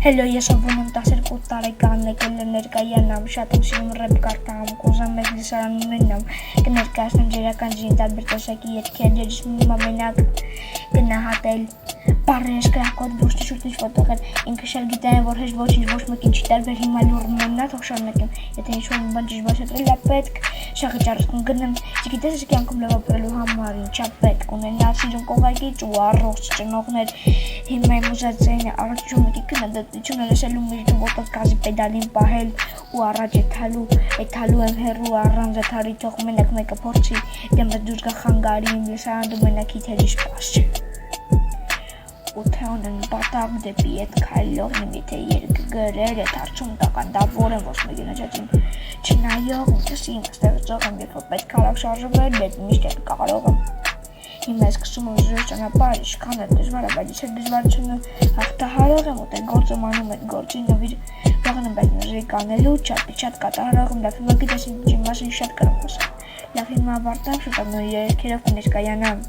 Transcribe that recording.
Hello, ես ովոնում 12 տարեկան եկել ներկայանամ, շատ եմ սիրում ռեփ կարդամ, կուզեմ մեծ լսարան ունենամ, կներկայացնեմ ջերական ջին տարբեր տեսակի երգեր, ես մնում ամենակ գնահատել, բառերս կրակոտ ոչ ճիշտ ֆոտոներ, ինքը շալ գիտեն, որ հեշտ ոչինչ ոչ մեկին չի տարբեր հիմա լուրն մնա, թող շարունակեմ, եթե ինչ-որ մի բան ճիշտ բացատրել է պետք, շախը ճարսկում գնեմ, չգիտես ես կյանքում լավ ապրելու համար ինչա պետք ունենալ սիրուն կողակից ու առողջ ծնողներ, հիմա իմ ուզածին առաջում եկի քննադատությունը լսելու միջում ոտով գազի պեդալին պահել ու առաջ եթալու եմ հեռու առանց աթարի թող մենակ մեկը փորձի դեմը դուրս գա խանգարի իմ լսարանում մենակ իթերի սպաս չէ ու թե ունեն պատաղ դեպի ետ քայլող եմ եթե երգ գրել է դարձում տականդավոր եմ ոչ մեկին աճին չնայող ինքս իմ ստեղծող եմ երբ որ պետք է արագ շարժվել դեպ միշտ էլ կարող եմ Հիմա սկսում եմ զրույց ճանապարհ, ինչքան է դժվար է, բայց ես դժվարությունը հաղթահարող եմ, ուտել գործում անում այդ գործի նվիր վաղն եմ, բայց մուզիկա անելու շատ կատարող եմ, լավ հիմա գիտես ինչի մասին շատ կարող խոսալ, լավ հիմա ավարտեմ, շուտով նոր երգերով կներկայանամ